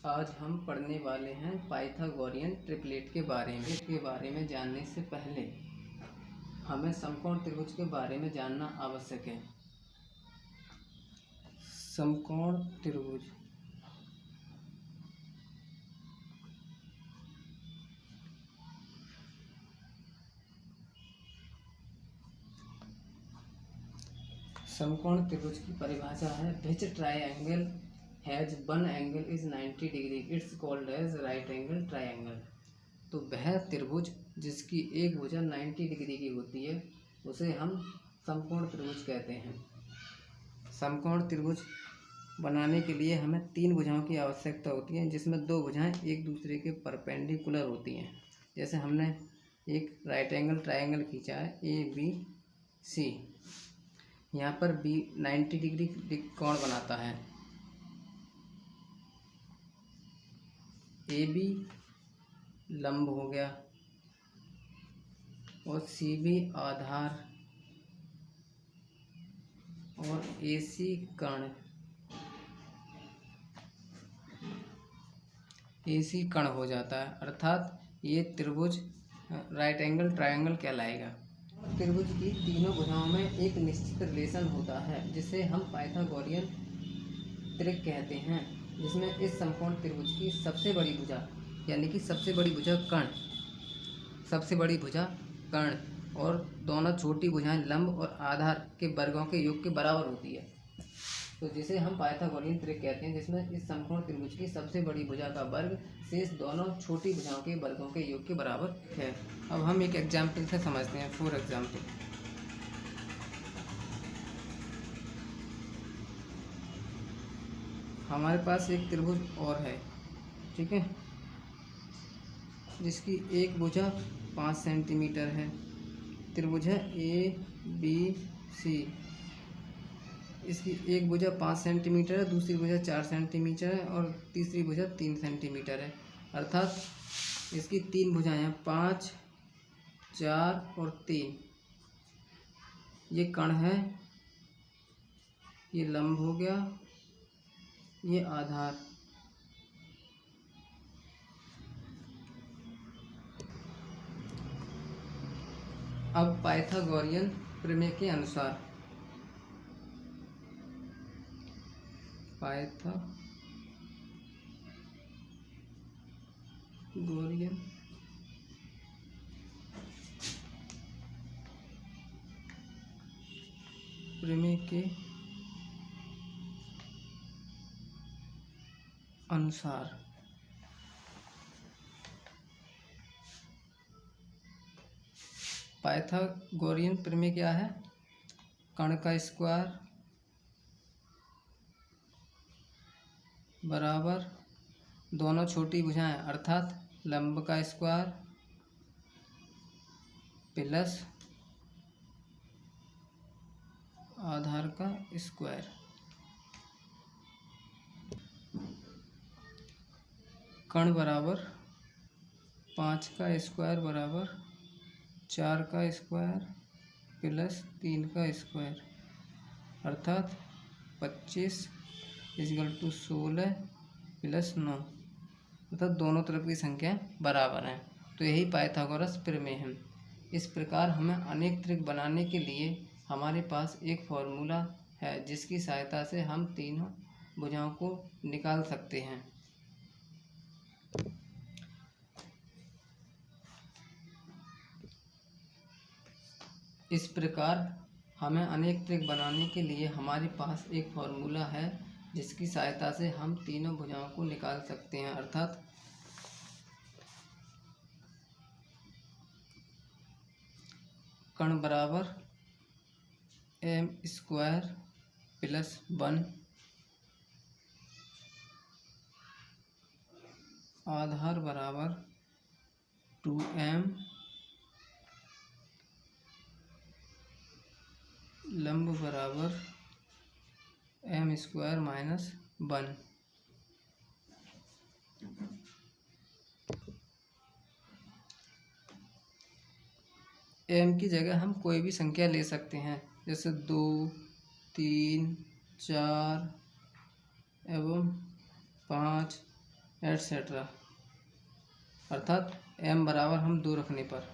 आज हम पढ़ने वाले हैं पाइथागोरियन ट्रिपलेट के बारे में जानने से पहले हमें समकोण त्रिभुज के बारे में जानना आवश्यक है। समकोण त्रिभुज समकोण त्रिभुज की परिभाषा है which triangle has one angle is 90 degree it's called as right angle triangle. तो वह त्रिभुज जिसकी एक भुजा 90 डिग्री की होती है उसे हम समकोण त्रिभुज कहते हैं। समकोण त्रिभुज बनाने के लिए हमें तीन भुजाओं की आवश्यकता होती है, जिसमें दो भुजाएं एक दूसरे के परपेंडिकुलर होती हैं। जैसे हमने एक राइट एंगल ट्राइंगल खींचा है ABC। यहाँ पर B 90 डिग्री कोण बनाता है। AB लंब हो गया और CB आधार और AC कर्ण हो जाता है, अर्थात ये त्रिभुज राइट एंगल ट्रायंगल कहलाएगा। त्रिभुज की तीनों भुजाओं में एक निश्चित रिलेशन होता है जिसे हम पाइथागोरियन त्रिक कहते हैं, जिसमें इस समकोण त्रिभुज की सबसे बड़ी भुजा यानी कि सबसे बड़ी भुजा कर्ण और दोनों छोटी भुजाएं लंब और आधार के वर्गों के योग के बराबर होती है। तो जिसे हम पाइथागोरियन त्रिक कहते हैं, जिसमें इस समकोण त्रिभुज की सबसे बड़ी भुजा का वर्ग शेष दोनों छोटी भुजाओं के वर्गों के योग के बराबर है। अब हम एक एग्जाम्पल से समझते हैं। फॉर एग्जाम्पल, हमारे पास एक त्रिभुज और है, ठीक है, जिसकी एक भुजा 5 सेंटीमीटर है। त्रिभुज है ABC। इसकी एक भुजा 5 सेंटीमीटर है, दूसरी भुजा 4 सेंटीमीटर है और तीसरी भुजा 3 सेंटीमीटर है। अर्थात इसकी तीन भुजाएं हैं, 5, 4 और 3। ये कर्ण है, ये लंब हो गया, ये आधार। अब पाइथागोरियन प्रमेय के अनुसार पाइथागोरियन प्रमेय के अनुसार पाइथागोरियन प्रमेय क्या है? कर्ण का स्क्वायर बराबर दोनों छोटी भुजाएं अर्थात लंब का स्क्वायर प्लस आधार का स्क्वायर। कर्ण बराबर 5 का स्क्वायर बराबर 4 का स्क्वायर प्लस 3 का स्क्वायर, अर्थात 25 = 16 प्लस 9, अर्थात दोनों तरफ की संख्या बराबर हैं। तो यही पाइथागोरस प्रमेय है। इस प्रकार हमें अनेक त्रिक बनाने के लिए हमारे पास एक फॉर्मूला है, जिसकी सहायता से हम तीनों भुजाओं को निकाल सकते हैं। इस प्रकार हमें अनेक त्रिक बनाने के लिए हमारे पास एक फॉर्मूला है, जिसकी सहायता से हम तीनों भुजाओं को निकाल सकते हैं, अर्थात कर्ण बराबर m² + 1, आधार बराबर 2m, लंब बराबर m² - 1। m की जगह हम कोई भी संख्या ले सकते हैं, जैसे 2, 3, 4 एवं 5 एटसेट्रा, अर्थात m बराबर हम 2 रखने पर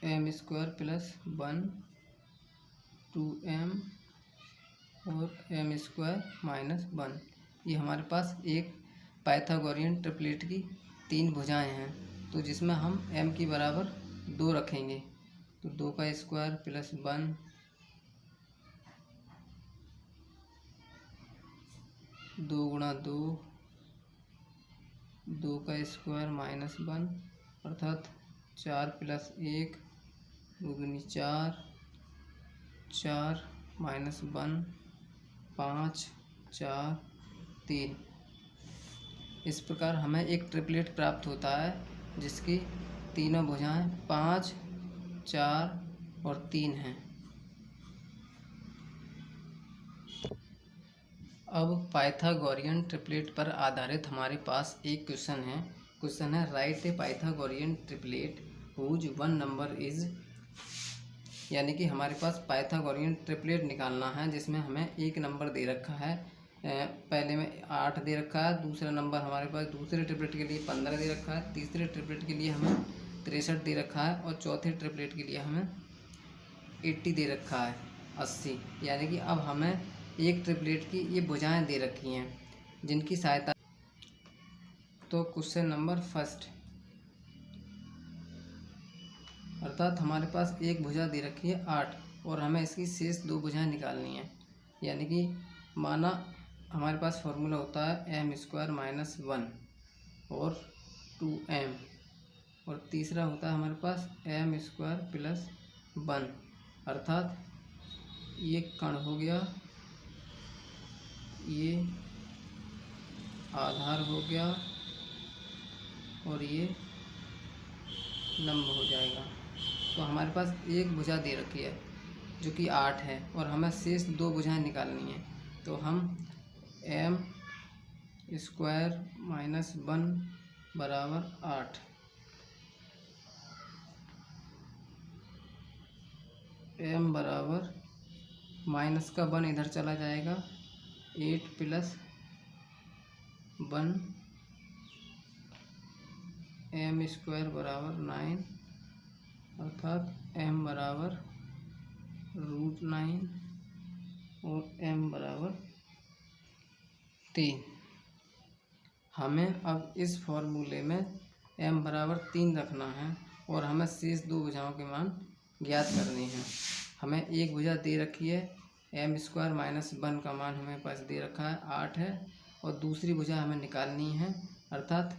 m स्क्वायर प्लस 1 2m और m स्क्वायर माइनस 1। ये हमारे पास एक पाइथागोरियन ट्रिपलेट की 3 भुजाएं हैं, तो जिसमें हम m की बराबर 2 रखेंगे। तो 2 का स्क्वायर प्लस 1 2 गुणा 2 2 का स्क्वायर माइनस 1 अर्थात 4 प्लस 1 दूनी 4 4 माइनस 1 5 4 3। इस प्रकार हमें एक ट्रिपलेट प्राप्त होता है जिसकी तीनों भुजाएं 5 4 और 3 हैं। अब पाइथागोरियन ट्रिपलेट पर आधारित हमारे पास एक क्वेश्चन है write a Pythagorean triplet whose one number is, यानी कि हमारे पास पाइथागोरियन ट्रिपलेट निकालना है जिसमें हमें एक नंबर दे रखा है, पहले में 8 दे रखा है, दूसरा नंबर हमारे पास दूसरे ट्रिपलेट के लिए 15 दे रखा है, तीसरे ट्रिपलेट के लिए हमें 63 दे रखा है और चौथे ट्रिपलेट के लिए हमें 80 दे रखा है 80। यानी कि अब हमें एक ट्रिपलेट की ये भुजाएं दे रखी हैं जिनकी सहायता। तो क्वेश्चन नंबर फर्स्ट, अर्थात हमारे पास एक भुजा दे रखी है 8 और हमें इसकी शेष 2 भुजाएं निकालनी है। यानी कि माना हमारे पास फॉर्मूला होता है m स्क्वायर माइनस 1 और 2m, और तीसरा होता है हमारे पास m स्क्वायर प्लस 1, अर्थात ये कण हो गया, ये आधार हो गया और ये लंब हो जाएगा। तो हमारे पास एक भुजा दे रखी है जो कि 8 है और हमें शेष 2 भुजाएं निकालनी है। तो हम m स्क्वायर माइनस 1 बराबर 8, m बराबर माइनस का 1 इधर चला जाएगा, 8 प्लस 1 m स्क्वायर बराबर 9, अर्थात m बराबर √9 और m बराबर 3। हमें अब इस फॉर्मूले में m बराबर 3 रखना है और हमें शेष 2 भुजाओं के मान ज्ञात करने हैं। हमें एक भुजा दे रखी है m स्क्वायर माइनस 1 का मान हमें पास दे रखा है 8 है, और दूसरी भुजा हमें निकालनी है, अर्थात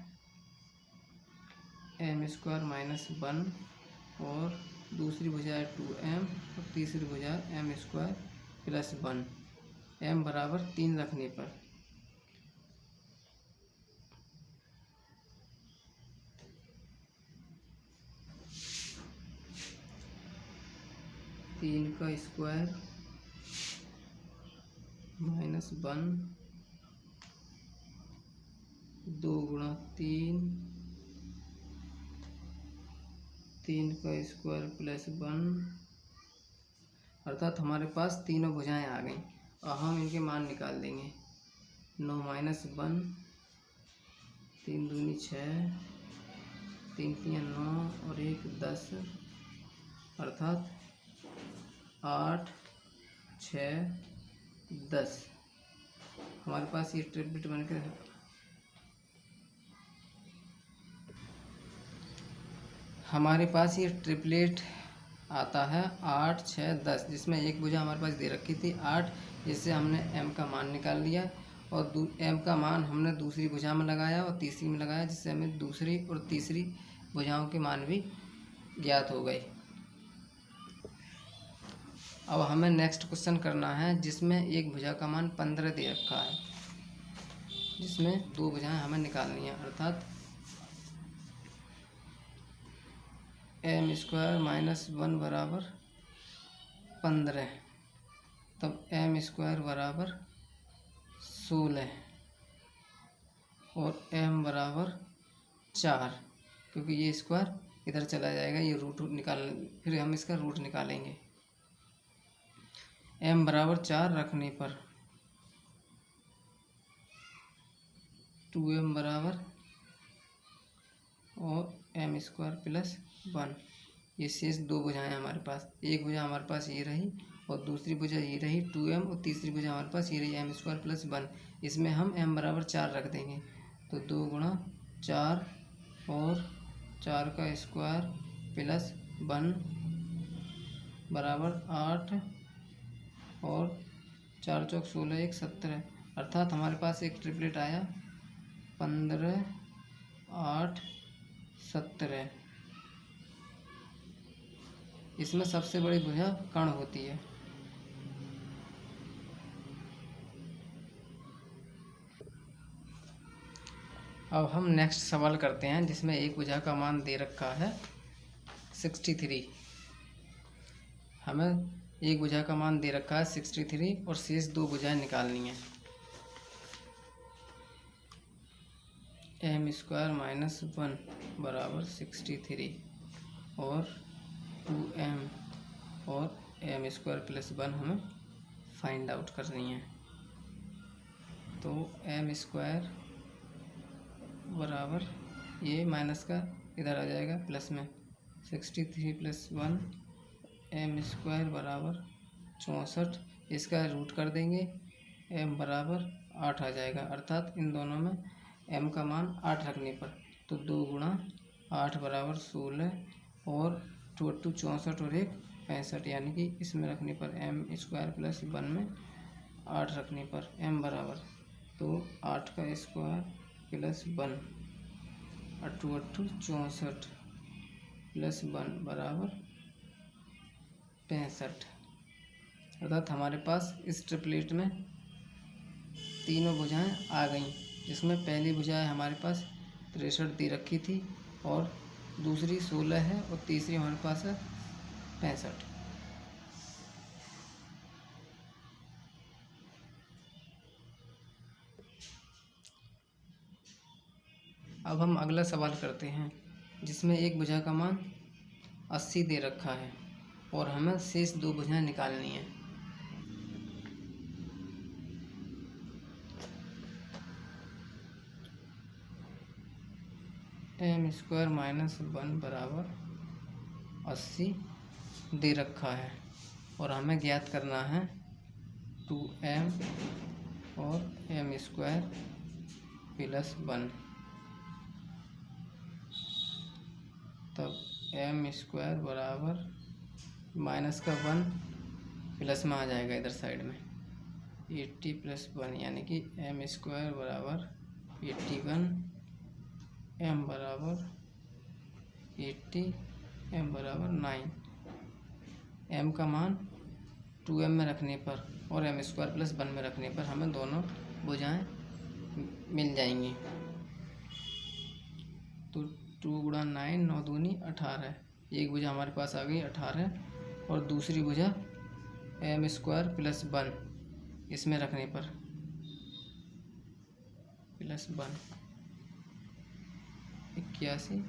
m स्क्वायर माइनस 1 और दूसरी भुजा है 2m और तीसरी भुजा है m स्क्वायर प्लस 1। m बराबर 3 रखने पर तीन का स्क्वायर माइनस 1 2 गुणा 3 3 का स्क्वायर प्लस 1, अर्थात हमारे पास तीनों भुजाएं आ गई और हम इनके मान निकाल देंगे। 9 माइनस 1 3 दूनी 6 3 तियाँ 9 और 1 10, अर्थात 8 6 10। हमारे पास ये ट्रिपलेट बनकर हमारे पास ये ट्रिपलेट आता है 8 6 10, जिसमें एक भुजा हमारे पास दे रखी थी 8, जिससे हमने m का मान निकाल लिया और m का मान हमने दूसरी भुजा में लगाया और तीसरी में लगाया, जिससे हमें दूसरी और तीसरी भुजाओं के मान भी ज्ञात हो गए। अब हमें नेक्स्ट क्वेश्चन करना है जिसमें एक भुजा का मान 15 दे रखा है, जिसमें 2 भुजाएं हमें निकालनी है, अर्थात m स्क्वायर माइनस 1 बराबर 15, तब m स्क्वायर बराबर 16 और m बराबर 4, क्योंकि ये स्क्वायर इधर चला जाएगा, ये रूट निकाल, फिर हम इसका रूट निकालेंगे। m बराबर 4 रखने पर 2m बराबर और m स्क्वायर प्लस 1, ये शेष दो भुजाएं हमारे पास, एक भुजा हमारे पास ये रही और दूसरी भुजा ये रही 2m और तीसरी भुजा हमारे पास ये रही m स्क्वायर प्लस 1। इसमें हम m बराबर 4 रख देंगे, तो 2 गुणा 4 और 4 का स्क्वायर प्लस 1 बराबर 8 और 4 चौक 16 1 17, अर्थात हमारे पास एक ट्रिपलेट आया 15 8 17। इसमें सबसे बड़ी भुजा कर्ण होती है। अब हम नेक्स्ट सवाल करते हैं, जिसमें एक भुजा का मान दे रखा है 63। हमें एक भुजा का मान दे रखा है 63 और शेष दो भुजाएं निकालनी है। m स्क्वायर माइनस 1 बराबर 63 और 2m और m स्क्वायर प्लस 1 हमें फाइंड आउट करनी है। तो m स्क्वायर बराबर, ये माइनस का इधर आ जाएगा प्लस में, 63 प्लस 1 m स्क्वायर बराबर 64, इसका रूट कर देंगे, m बराबर 8 आ जाएगा, अर्थात इन दोनों में m का मान 8 रखने पर, तो 2 गुणा 8 बराबर 16 और 2 8 64 और 1 65, यानी कि इसमें रखने पर m स्क्वायर प्लस 1 में 8 रखने पर m बराबर, तो 8 का स्क्वायर प्लस 1 8 8 64 प्लस 1 बराबर 65, अर्थात हमारे पास इस ट्रिपलेट में तीनों भुजाएं आ गईं, जिसमें पहली भुजा हमारे पास 63 दे रखी थी और दूसरी 16 है और तीसरी हमारे पास है 65। अब हम अगला सवाल करते हैं, जिसमें एक भुजा का मान 80 दे रखा है और हमें शेष दो भुजाएं निकालनी है। m स्क्वायर माइनस 1 बराबर 80 दे रखा है और हमें ज्ञात करना है 2m और m स्क्वायर प्लस 1, तब m स्क्वायर बराबर माइनस का 1 प्लस में आ जाएगा इधर साइड में 80 प्लस 1, यानी कि m स्क्वायर बराबर 81, m बराबर 80, m बराबर 9। m का मान 2m में रखने पर और m स्क्वायर प्लस 1 में रखने पर हमें दोनों भुजाएं मिल जाएंगी। तो 2 गुणा 9 9 दूनी 18, एक भुजा हमारे पास आ गई 18 और दूसरी भुजा m स्क्वायर प्लस 1 इसमें रखने पर प्लस 1 81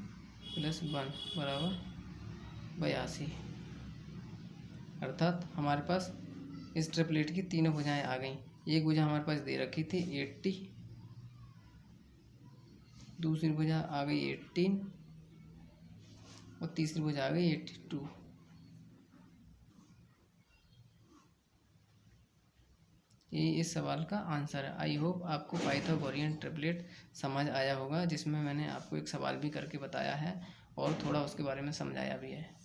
प्लस 1 बराबर 82, अर्थात हमारे पास इस ट्रिपलेट की तीनों भुजाएं आ गईं। एक भुजा हमारे पास दे रखी थी 80, दूसरी भुजा आ गई 18 और तीसरी भुजा आ गई 82। ये इस सवाल का आंसर है। आई होप आपको पाइथागोरियन ट्रिपलेट समझ आया होगा, जिसमें मैंने आपको एक सवाल भी करके बताया है और थोड़ा उसके बारे में समझाया भी है।